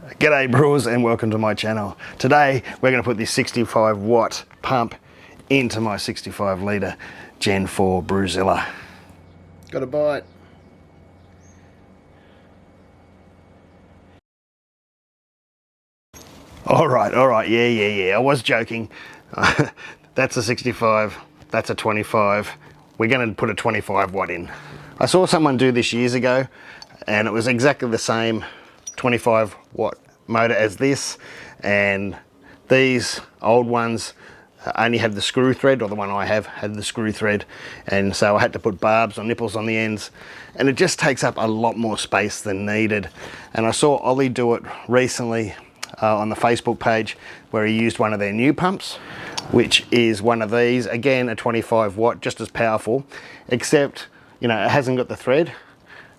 G'day brewers and welcome to my channel. Today we're going to put this 65 watt pump into my 65 litre Gen 4 Brewzilla. Got a bite. Alright, yeah, I was joking. That's a 65, that's a 25. We're going to put a 25 watt in. I saw someone do this years ago and it was exactly the same 25 watt motor as this, and these old ones only had the screw thread, or the one I have had the screw thread, and so I had to put barbs or nipples on the ends, and it just takes up a lot more space than needed. And I saw Ollie do it recently on the Facebook page where he used one of their new pumps, which is one of these, again a 25 watt, just as powerful, except it hasn't got the thread.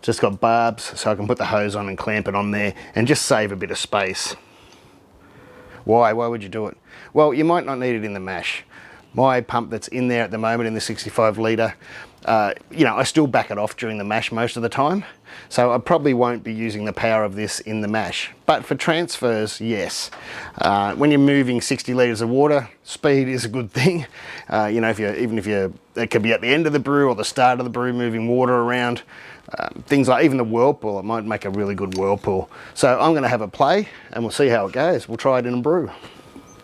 Just got barbs, so I can put the hose on and clamp it on there and just save a bit of space. Why would you do it? Well, you might not need it in the mash. My pump that's in there at the moment in the 65 litre, I still back it off during the mash most of the time, so I probably won't be using the power of this in the mash. But for transfers, yes. When you're moving 60 litres of water, speed is a good thing. It could be at the end of the brew or the start of the brew, moving water around. Things like even the Whirlpool, it might make a really good Whirlpool. So I'm going to have a play and we'll see how it goes. We'll try it in a brew.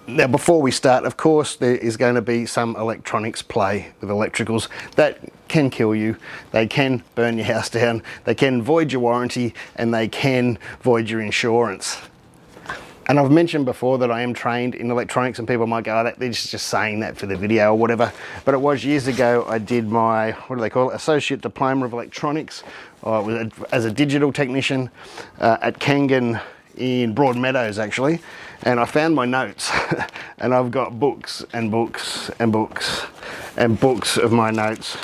Now before we start, of course, there is going to be some electronics play with electricals that can kill you. They can burn your house down, they can void your warranty, and they can void your insurance. And I've mentioned before that I am trained in electronics, and people might go, oh, they're just saying that for the video or whatever. But it was years ago I did my, what do they call it, Associate Diploma of Electronics. I was as a digital technician at Kangan in Broadmeadows actually. And I found my notes and I've got books and books and books and books of my notes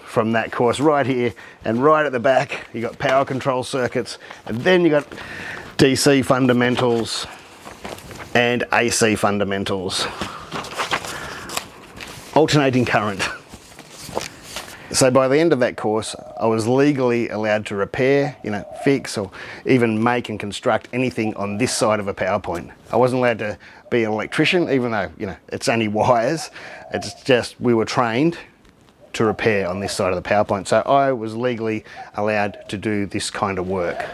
from that course right here. And right at the back, you got power control circuits, and then you got DC fundamentals and AC fundamentals, alternating current. So by the end of that course, I was legally allowed to repair, fix, or even make and construct anything on this side of a power point. I wasn't allowed to be an electrician, even though, it's only wires. It's just we were trained to repair on this side of the power point. So I was legally allowed to do this kind of work.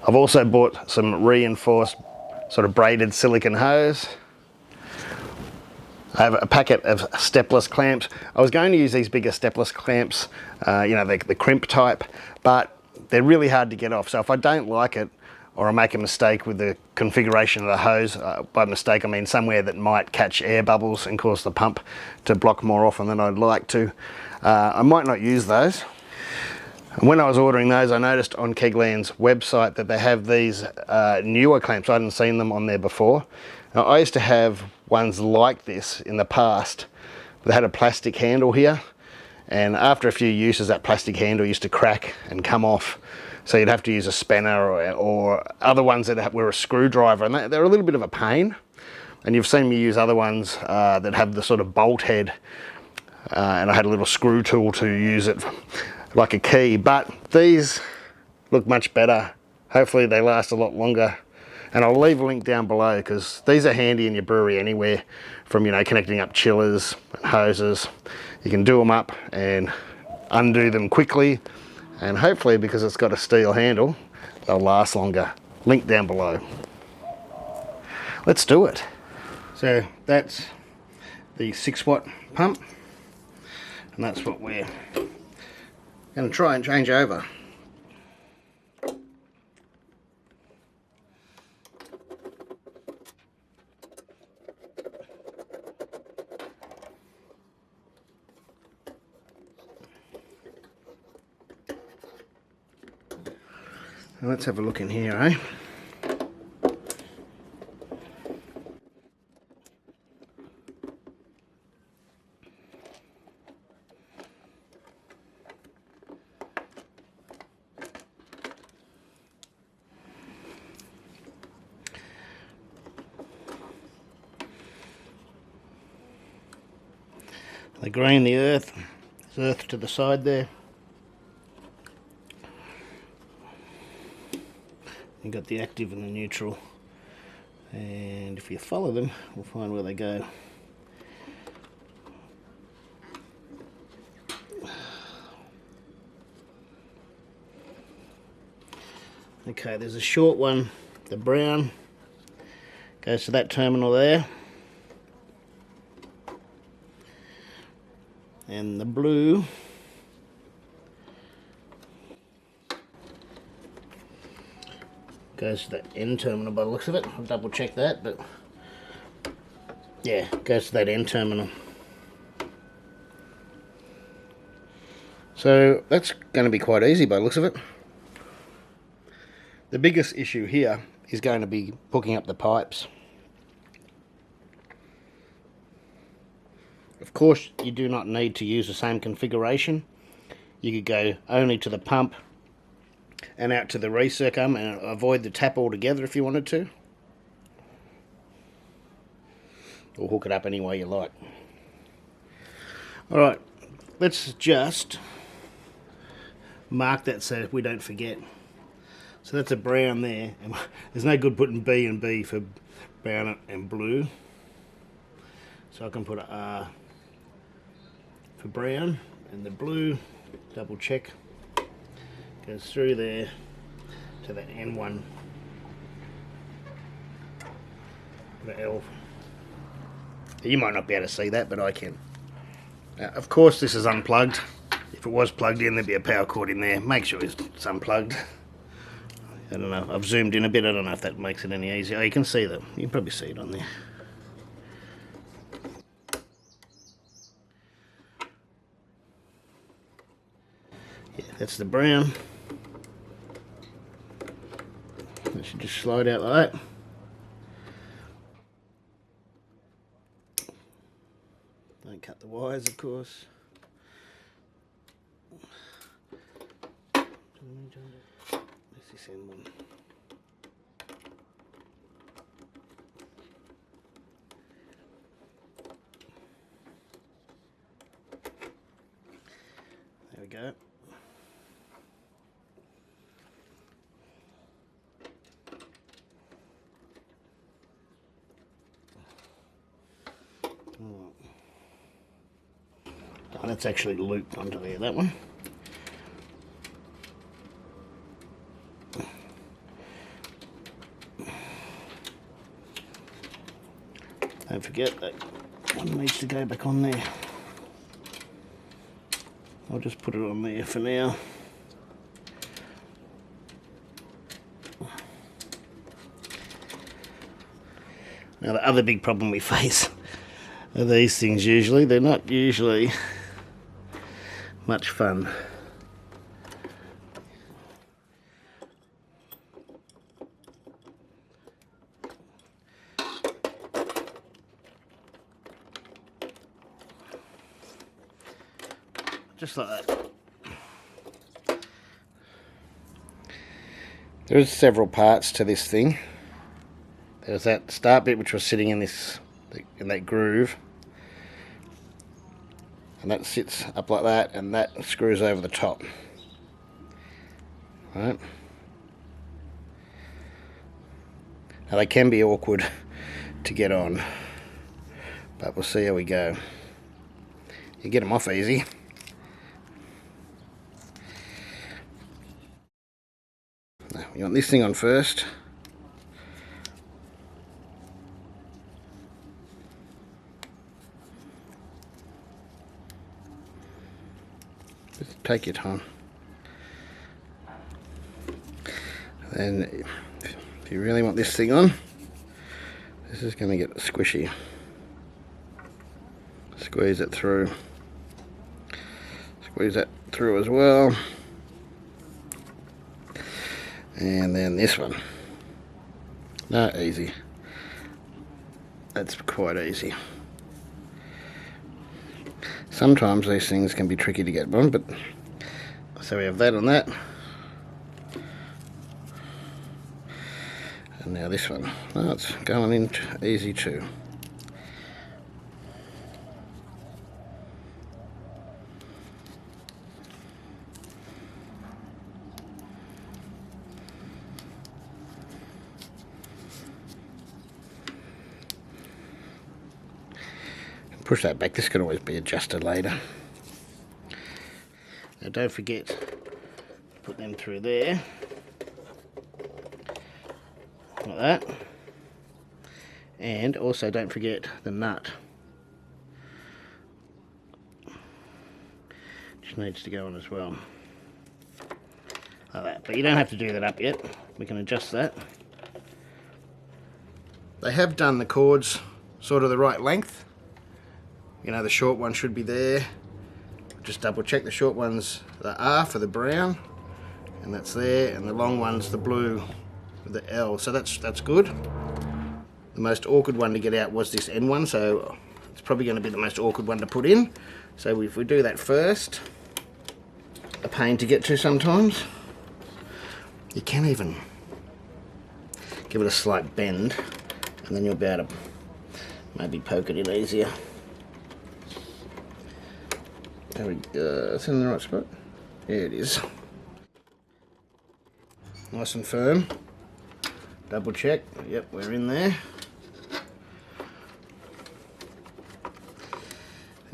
I've also bought some reinforced sort of braided silicone hose. I have a packet of stepless clamps. I was going to use these bigger stepless clamps, the crimp type, but they're really hard to get off. So if I don't like it, or I make a mistake with the configuration of the hose, by mistake I mean somewhere that might catch air bubbles and cause the pump to block more often than I'd like to, I might not use those. And when I was ordering those, I noticed on Kegland's website that they have these newer clamps. I hadn't seen them on there before. Now, I used to have ones like this in the past. They had a plastic handle here, and after a few uses that plastic handle used to crack and come off. So you'd have to use a spanner or other ones that were a screwdriver, and they're a little bit of a pain. And you've seen me use other ones that have the sort of bolt head, and I had a little screw tool to use it like a key. But these look much better. Hopefully they last a lot longer. And I'll leave a link down below because these are handy in your brewery anywhere, from connecting up chillers and hoses. You can do them up and undo them quickly, and hopefully because it's got a steel handle they'll last longer. Link down below. Let's do it. So that's the 6 watt pump, and that's what we're going to try and change over. Let's have a look in here, eh? The green, the earth, there's earth to the side there. You've got the active and the neutral, and if you follow them, we'll find where they go. Okay, there's a short one, the brown, goes to that terminal there. And the blue goes to that end terminal by the looks of it. I'll double check that, but yeah, goes to that end terminal. So that's going to be quite easy by the looks of it. The biggest issue here is going to be hooking up the pipes. Of course, you do not need to use the same configuration. You could go only to the pump and out to the recircum and avoid the tap altogether if you wanted to. Or hook it up any way you like. Alright, let's just mark that so we don't forget. So that's a brown there. And there's no good putting B and B for brown and blue. So I can put a R for brown, and the blue, double check, goes through there to the N1. The L. You might not be able to see that, but I can. Of course this is unplugged. If it was plugged in, there'd be a power cord in there. Make sure it's unplugged. I don't know, I've zoomed in a bit, I don't know if that makes it any easier. Oh, you can see them, you can probably see it on there. Yeah, that's the brown. That should just slide out like that. Don't cut the wires, of course. Disassembling. There we go. Oh, that's actually looped onto there, that one. Don't forget that one needs to go back on there. I'll just put it on there for now. Now the other big problem we face are these things usually. They're not usually much fun. Just like that. There's several parts to this thing. There's that start bit which was sitting in that groove, and that sits up like that, and that screws over the top. Right. Now they can be awkward to get on, but we'll see how we go. You get them off easy. Now, you want this thing on first. Just take your time. Then, if you really want this thing on, this is going to get squishy. Squeeze it through. Squeeze that through as well. And then this one. No, easy. That's quite easy. Sometimes these things can be tricky to get on, but so we have that on that. And now this one. Oh, it's going in easy too. push that back. This can always be adjusted later. Now don't forget to put them through there, like that. And also don't forget the nut. Just needs to go on as well. Like that. But you don't have to do that up yet. We can adjust that. They have done the cords sort of the right length. You know, the short one should be there. Just double check the short ones, the R for the brown, and that's there, and the long one's the blue with the L. So that's good. The most awkward one to get out was this end one, so it's probably going to be the most awkward one to put in. So if we do that first, a pain to get to sometimes. You can even give it a slight bend, and then you'll be able to maybe poke it in easier. There we go. It's in the right spot. There it is. Nice and firm. Double check. Yep, we're in there.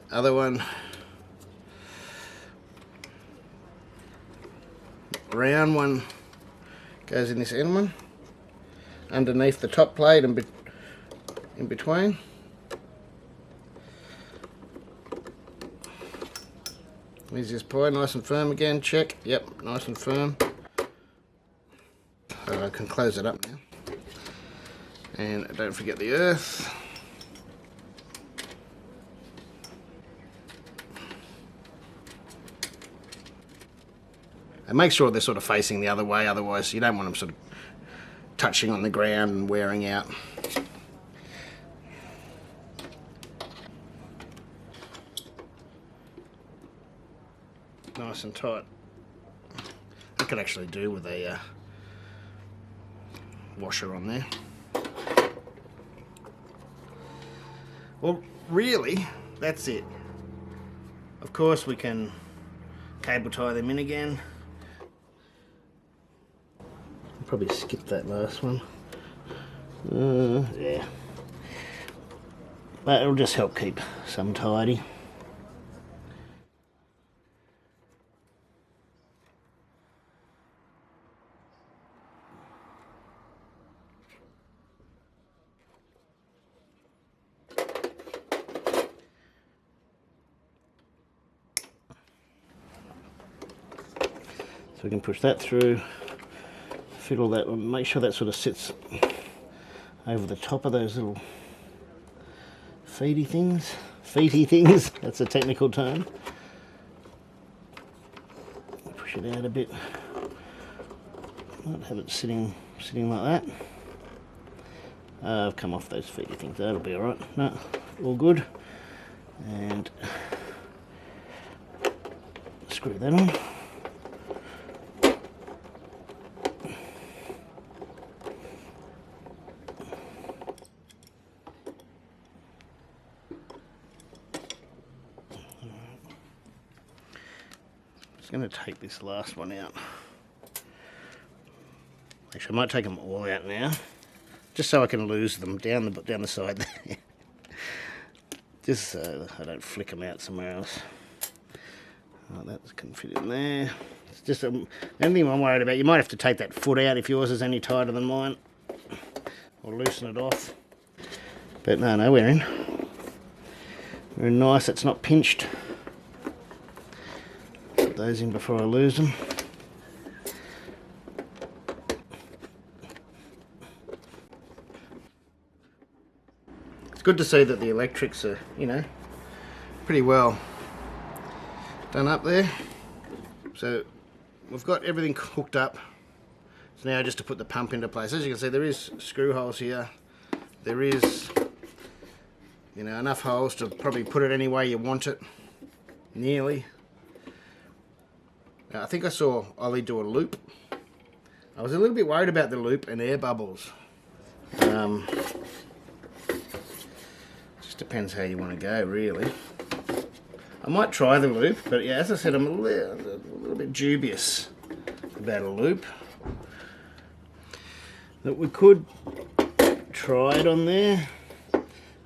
The other one. Brown one goes in this end one. Underneath the top plate and in between. Easiest pie, nice and firm again, check. Yep, nice and firm. So I can close it up now. And don't forget the earth. And make sure they're sort of facing the other way, otherwise you don't want them sort of touching on the ground and wearing out. Nice and tight. I could actually do with a washer on there. Well, really, that's it. Of course, we can cable tie them in again. I'll probably skip that last one. Yeah. But it'll just help keep some tidy. So we can push that through, fiddle that one, make sure that sort of sits over the top of those little feety things. Feety things, that's a technical term. Push it out a bit. Might have it sitting like that. I've come off those feety things, that'll be alright. No, all good. And screw that on. I'm going to take this last one out. Actually, I might take them all out now, just so I can lose them down the side there. Just so I don't flick them out somewhere else. Oh, that can fit in there. It's just anything I'm worried about. You might have to take that foot out if yours is any tighter than mine, or loosen it off. But no, we're in. We're in nice. It's not pinched. Those in before I lose them. It's good to see that the electrics are, you know, pretty well done up there. So we've got everything hooked up. So now just to put the pump into place. As you can see, there is screw holes here. There is, you know, enough holes to probably put it any way you want it, nearly. Now, I think I saw Ollie do a loop. I was a little bit worried about the loop and air bubbles. Just depends how you want to go, really. I might try the loop, but yeah, as I said, I'm a little bit dubious about a loop. That we could try it on there.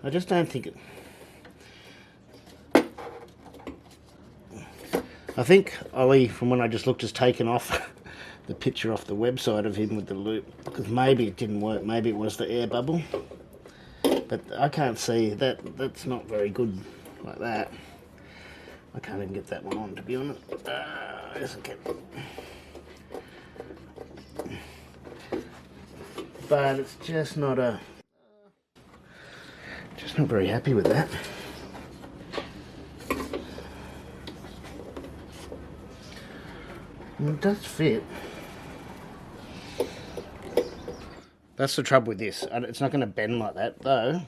I just don't think it. I think Ollie, from when I just looked, has taken off the picture off the website of him with the loop, because maybe it didn't work. Maybe it was the air bubble, but I can't see that. That's not very good like that. I can't even get that one on, to be honest. But it's just not very happy with that. It does fit. That's the trouble with this. It's not going to bend like that, though.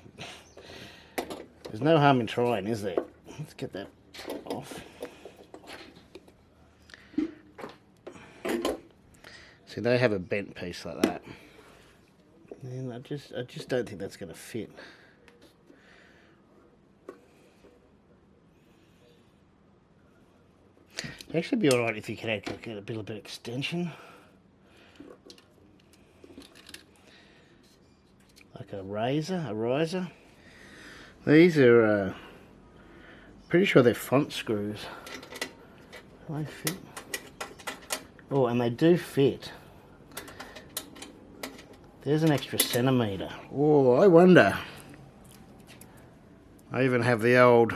There's no harm in trying, is there? Let's get that off. See, they have a bent piece like that. And I just don't think that's going to fit. It'd actually be alright if you could get a bit of extension. Like a riser. These are, pretty sure they're font screws. Do they fit? Oh, and they do fit. There's an extra centimetre. Oh, I wonder. I even have the old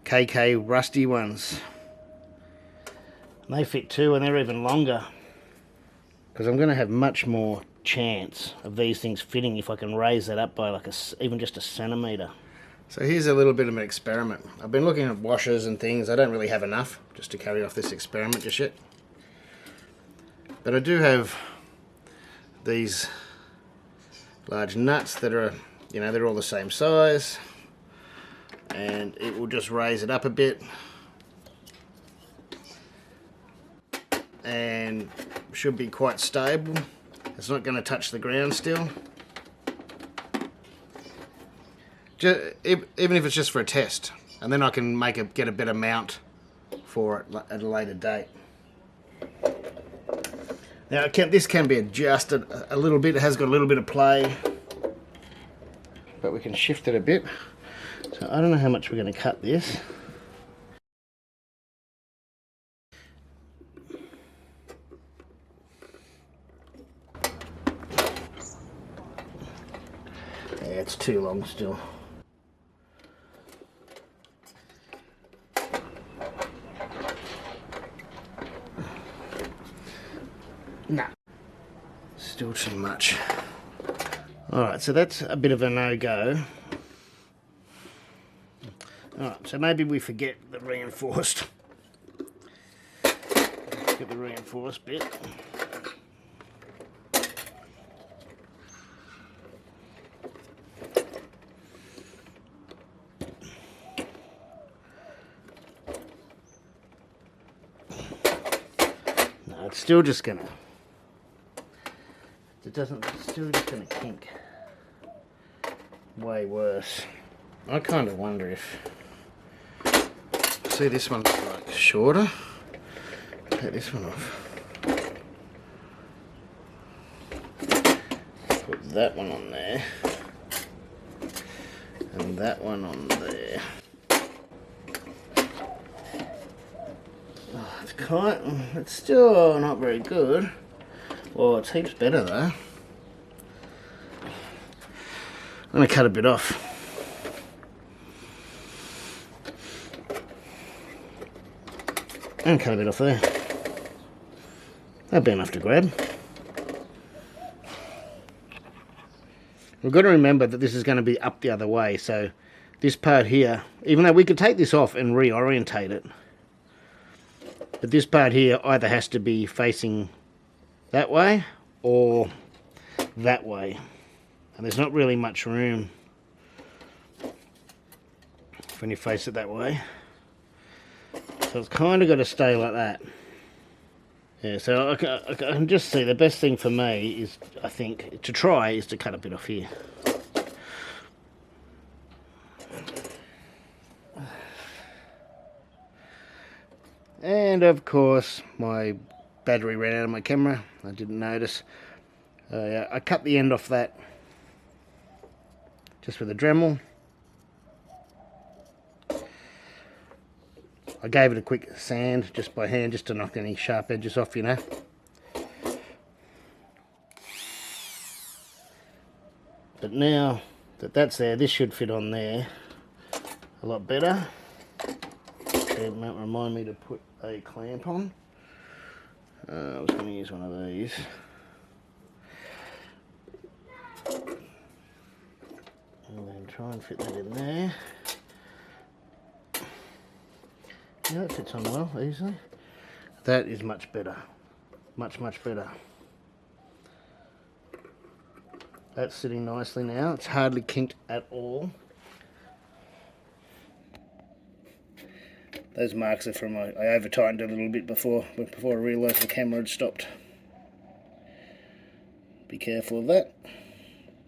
KK rusty ones. And they fit too, and they're even longer. Because I'm going to have much more chance of these things fitting if I can raise that up by like even just a centimetre. So here's a little bit of an experiment. I've been looking at washers and things. I don't really have enough just to carry off this experiment just yet. But I do have these large nuts that are, you know, they're all the same size. And it will just raise it up a bit. And should be quite stable. It's not going to touch the ground still. Even if it's just for a test, and then I can get a better mount for it at a later date. Now this can be adjusted a little bit. It has got a little bit of play, but we can shift it a bit. So I don't know how much we're going to cut this. Yeah, it's too long still. Nah, still too much. Alright, so that's a bit of a no-go. Alright, so maybe we forget the reinforced. Let's get the reinforced bit. No, it's still just gonna... It's still just gonna kink. Way worse. I kind of wonder if... See, this one's like shorter. Take this one off. Put that one on there. And that one on there. Oh, it's still not very good. Well, it's heaps better though. I'm going to cut a bit off. And cut a bit off there. That'd be enough to grab. We've got to remember that this is going to be up the other way, so this part here, even though we could take this off and reorientate it, but this part here either has to be facing that way or that way, and there's not really much room when you face it that way, so it's kind of got to stay like that. Yeah, so I can just see the best thing for me is, I think, to try is to cut a bit off here. And of course my battery ran out of my camera. I didn't notice. I cut the end off that just with a Dremel. I gave it a quick sand just by hand, just to knock any sharp edges off, you know. But now that that's there, this should fit on there a lot better. It might remind me to put a clamp on. I was going to use one of these. And then try and fit that in there. Yeah, that fits on well, easily. That is much better. Much, much better. That's sitting nicely now. It's hardly kinked at all. Those marks are from, I over tightened a little bit before I realised the camera had stopped. Be careful of that.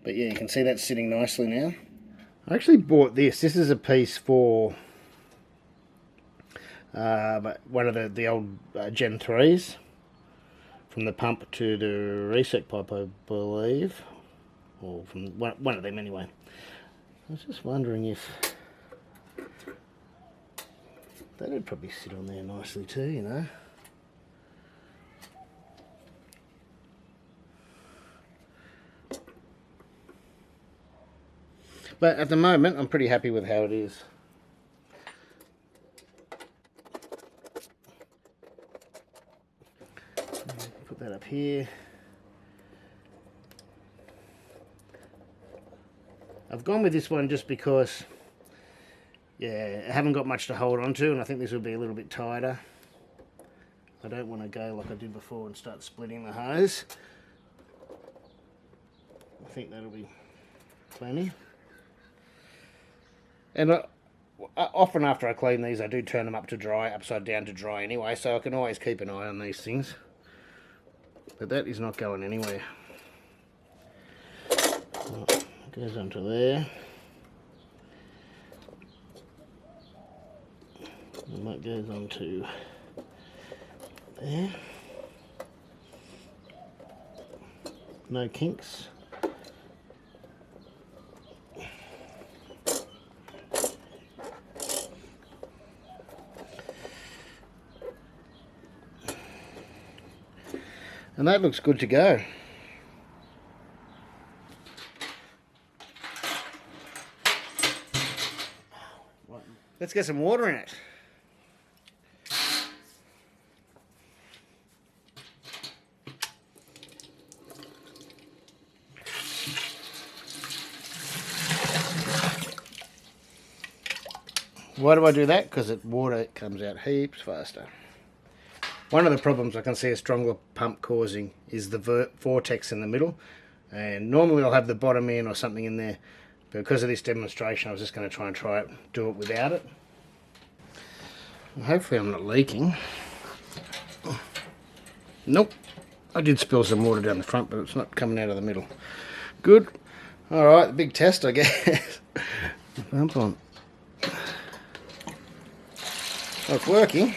But yeah, you can see that's sitting nicely now. I actually bought this. This is a piece for one of the old Gen 3s. From the pump to the reset pipe, I believe. Or from one of them anyway. I was just wondering if that would probably sit on there nicely too, you know. But at the moment, I'm pretty happy with how it is. Put that up here. I've gone with this one just because, yeah, I haven't got much to hold on to, and I think this will be a little bit tighter. I don't want to go like I did before and start splitting the hose. I think that'll be plenty. And often after I clean these, I do turn them up to dry, upside down to dry anyway, so I can always keep an eye on these things. But that is not going anywhere. Goes onto there. And that goes onto there. No kinks. And that looks good to go. Let's get some water in it. Why do I do that? Because water comes out heaps faster. One of the problems I can see a stronger pump causing is the vortex in the middle. And normally I'll have the bottom in or something in there. But because of this demonstration, I was just going to do it without it. And hopefully I'm not leaking. Nope. I did spill some water down the front, but it's not coming out of the middle. Good. Alright, the big test, I guess. Pump on. Oh, it's working.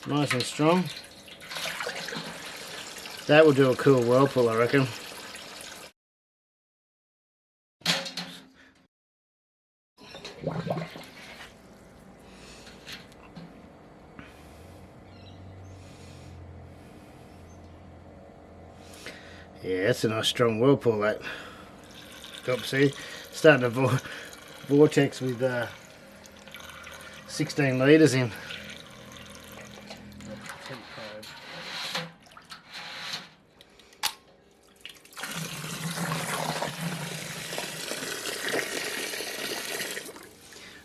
Nice and strong. That will do a cool Whirlpool, I reckon. Yeah, that's a nice strong Whirlpool, that. Got, see, starting to vortex with 16 litres in.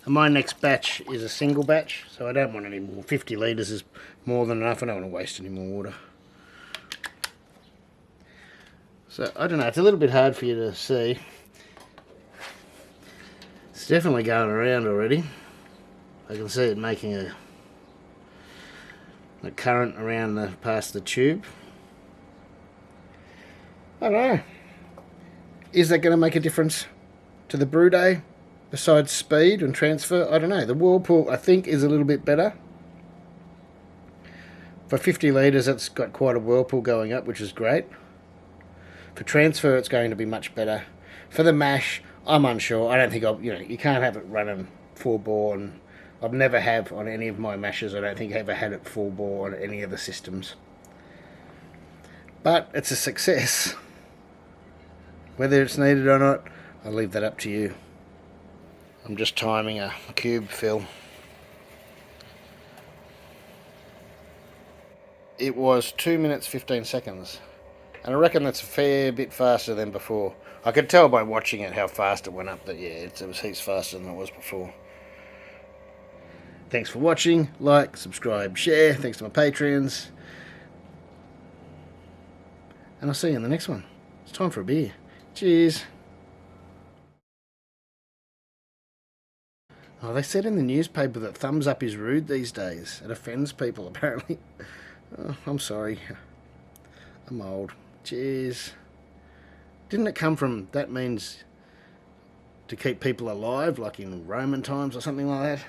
And my next batch is a single batch, so I don't want any more. 50 litres is more than enough. I don't want to waste any more water. So, I don't know, it's a little bit hard for you to see. It's definitely going around already. I can see it making a current around past the tube. I don't know. Is that going to make a difference to the brew day? Besides speed and transfer, I don't know. The Whirlpool, I think, is a little bit better. For 50 litres, it's got quite a Whirlpool going up, which is great. For transfer, it's going to be much better. For the mash, I'm unsure. I don't think you can't have it running full bore, and I've never have on any of my mashers. I don't think I ever had it full bore on any of the systems. But it's a success. Whether it's needed or not, I'll leave that up to you. I'm just timing a cube fill. It was 2 minutes 15 seconds. And I reckon that's a fair bit faster than before. I could tell by watching it how fast it went up that, yeah, it was heaps faster than it was before. Thanks for watching. Like, subscribe, share. Thanks to my Patreons. And I'll see you in the next one. It's time for a beer. Cheers. Oh, they said in the newspaper that thumbs up is rude these days. It offends people, apparently. Oh, I'm sorry. I'm old. Cheers. Didn't it come from, that means to keep people alive, like in Roman times or something like that?